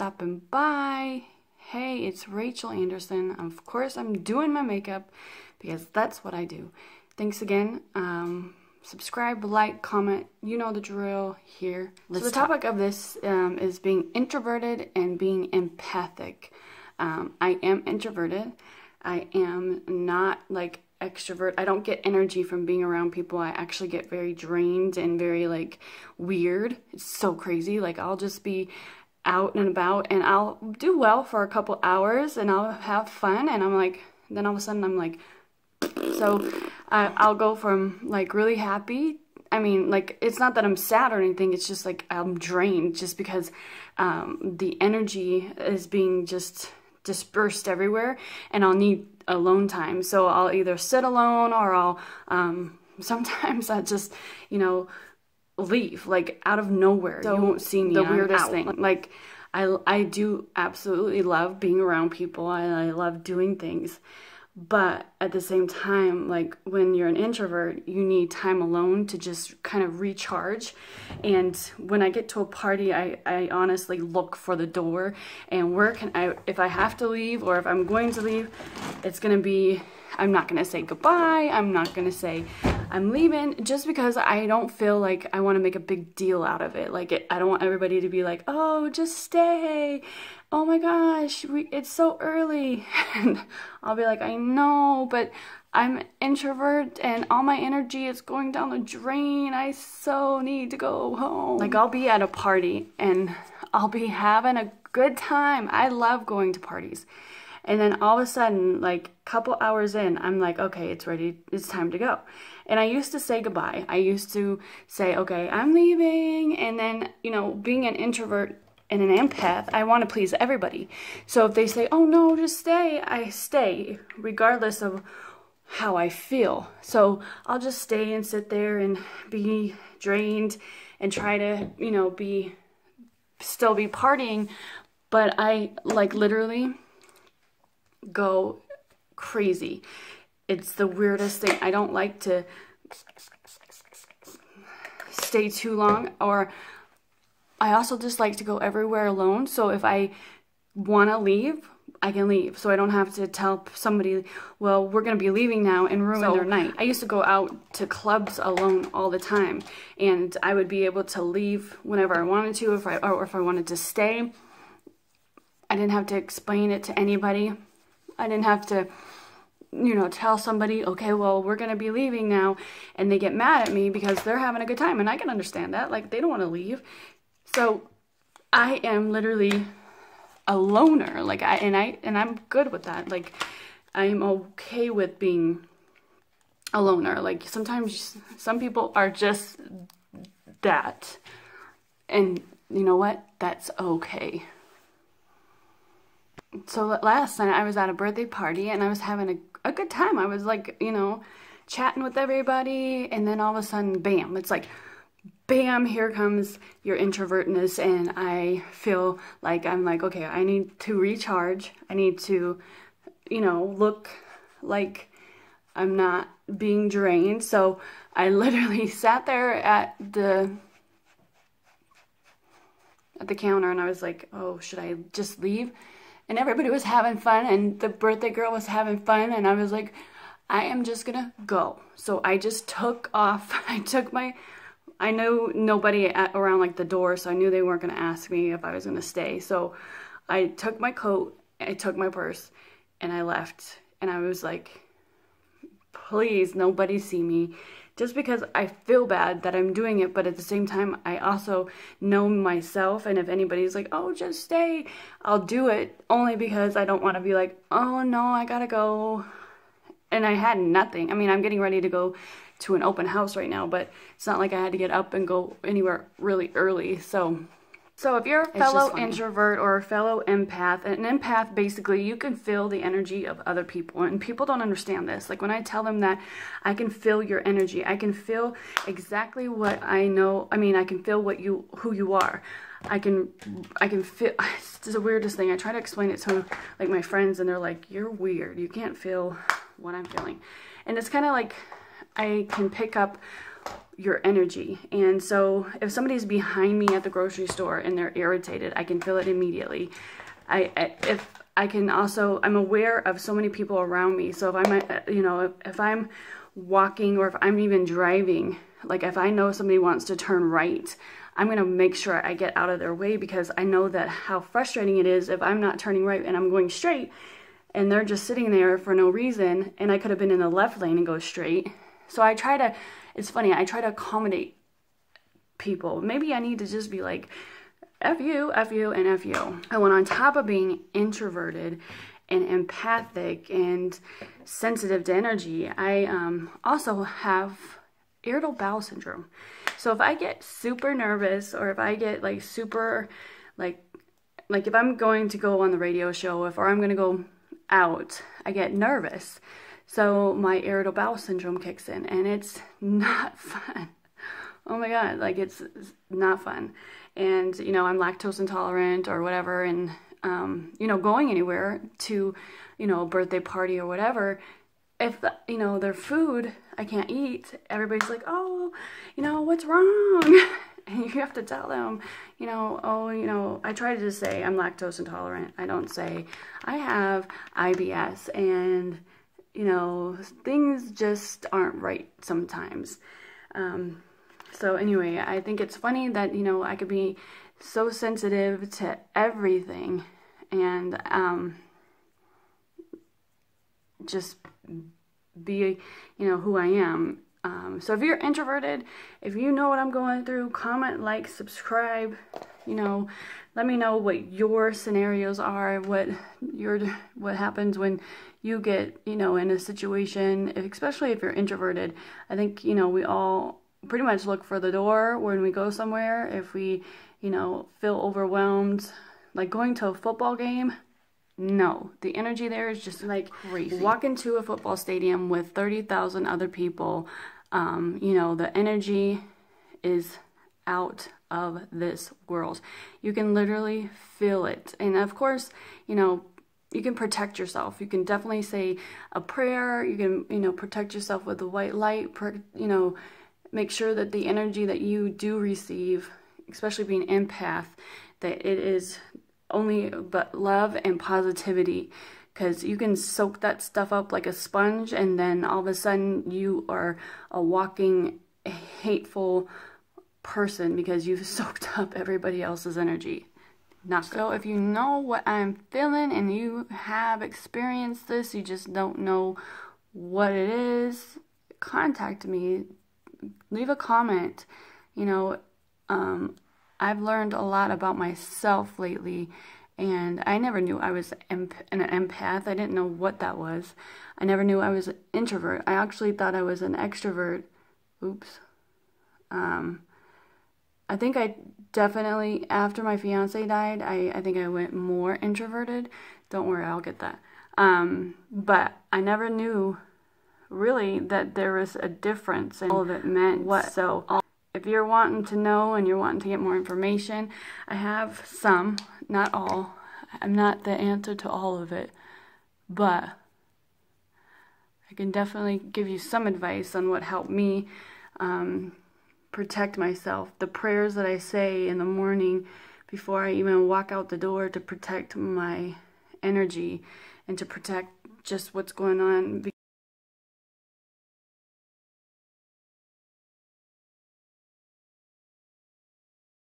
stopping by. Hey, it's Rachel Anderson. Of course, I'm doing my makeup because that's what I do. Thanks again. Subscribe, like, comment. You know the drill here. So the topic of this is being introverted and being empathic. I am introverted. I am not like extrovert. I don't get energy from being around people. I actually get very drained and very like weird. It's so crazy. Like I'll just be out and about and I'll do well for a couple hours and I'll have fun and I'm like, then all of a sudden I'm like, so I'll go from like really happy. I mean, like, it's not that I'm sad or anything. It's just like I'm drained just because the energy is being just dispersed everywhere and I'll need alone time. So I'll either sit alone or I'll sometimes I just, you know, leave like out of nowhere. So you won't see me. The weirdest thing. Like I do absolutely love being around people. I love doing things. But at the same time, like when you're an introvert, you need time alone to just kind of recharge. And when I get to a party, I honestly look for the door and if I have to leave or if I'm going to leave, it's going to be, I'm not going to say goodbye. I'm not going to say I'm leaving just because I don't feel like I want to make a big deal out of it. Like I don't want everybody to be like, oh, just stay. Oh my gosh, it's so early. And I'll be like, I know, but I'm an introvert and all my energy is going down the drain. I so need to go home. Like I'll be at a party and I'll be having a good time. I love going to parties. And then all of a sudden, like a couple hours in, I'm like, okay, it's ready. It's time to go. And I used to say goodbye. I used to say, okay, I'm leaving. And then, you know, being an introvert and an empath, I want to please everybody. So if they say, oh no, just stay, I stay, regardless of how I feel. So I'll just stay and sit there and be drained and try to, you know, still be partying. But I like literally go crazy. It's the weirdest thing. I don't like to stay too long, or I also just like to go everywhere alone. So if I want to leave, I can leave. So I don't have to tell somebody, well, we're going to be leaving now and ruin their night. I used to go out to clubs alone all the time. And I would be able to leave whenever I wanted to, or if I wanted to stay. I didn't have to explain it to anybody. I didn't have to, you know, tell somebody, okay, well, we're going to be leaving now. And they get mad at me because they're having a good time. And I can understand that. Like, they don't want to leave. So I am literally a loner. Like, and I'm good with that. Like, I'm okay with being a loner. Like, sometimes some people are just that. And you know what? That's okay. So last night I was at a birthday party and I was having a good time. I was like, you know, chatting with everybody, and then all of a sudden, bam, it's like, bam, here comes your introvertness, and I feel like I'm like, okay, I need to recharge. I need to, you know, look like I'm not being drained. So I literally sat there at the counter and I was like, oh, should I just leave? And everybody was having fun, and the birthday girl was having fun, and I was like, I am just gonna go. So I just took off. I knew nobody around like the door, so I knew they weren't gonna ask me if I was gonna stay. So I took my coat, I took my purse, and I left. And I was like, please, nobody see me. Just because I feel bad that I'm doing it, but at the same time, I also know myself, and if anybody's like, oh, just stay, I'll do it, only because I don't want to be like, oh, no, I gotta go. And I had nothing. I mean, I'm getting ready to go to an open house right now, but it's not like I had to get up and go anywhere really early. So if you're a fellow introvert or a fellow empath, an empath, basically, you can feel the energy of other people. And people don't understand this. Like when I tell them that I can feel your energy, I can feel exactly what I know. I mean, I can feel who you are. I can feel, it's the weirdest thing. I try to explain it to like my friends and they're like, you're weird. You can't feel what I'm feeling. And it's kind of like, I can pick up your energy. And so if somebody's behind me at the grocery store and they're irritated, I can feel it immediately. I'm aware of so many people around me. So if I'm, if I'm walking or if I'm even driving, like if I know somebody wants to turn right, I'm going to make sure I get out of their way, because I know that how frustrating it is if I'm not turning right and I'm going straight and they're just sitting there for no reason, and I could have been in the left lane and go straight. So it's funny, I try to accommodate people. Maybe I need to just be like, F you, and F you. And when on top of being introverted and empathic and sensitive to energy, I also have irritable bowel syndrome. So if I get super nervous, or if I get like super, like if I'm going to go on the radio show, or I'm going to go out, I get nervous. So my irritable bowel syndrome kicks in, and it's not fun. Oh my God, like it's not fun. And, I'm lactose intolerant or whatever, and, going anywhere to, a birthday party or whatever, if, their food I can't eat, everybody's like, oh, what's wrong? And you have to tell them, I try to just say I'm lactose intolerant. I don't say I have IBS, and, things just aren't right sometimes. So anyway, I think it's funny that, I could be so sensitive to everything, and just be, who I am. So if you're introverted, if you know what I'm going through, comment, like, subscribe, let me know what your scenarios are, what happens when you get, in a situation, especially if you're introverted. I think, we all pretty much look for the door when we go somewhere. If we, feel overwhelmed, like going to a football game, no, the energy there is just like crazy. Walk into a football stadium with 30,000 other people, the energy is out of this world. You can literally feel it. And of course, you can protect yourself. You can definitely say a prayer. You can, protect yourself with the white light, make sure that the energy that you do receive, especially being empath, that it is only but love and positivity, because you can soak that stuff up like a sponge, and then all of a sudden you are a walking hateful person because you've soaked up everybody else's energy. Not good. So if you know what I'm feeling and you have experienced this, you just don't know what it is, contact me. Leave a comment. I've learned a lot about myself lately, and I never knew I was an empath. I didn't know what that was. I never knew I was an introvert. I actually thought I was an extrovert. Oops. I think I definitely, after my fiance died, I think I went more introverted. Don't worry, I'll get that. But I never knew really that there was a difference in all of it meant what. So if you're wanting to know and you're wanting to get more information, I have some, not all. I'm not the answer to all of it, but I can definitely give you some advice on what helped me protect myself. The prayers that I say in the morning before I even walk out the door to protect my energy and to protect just what's going on.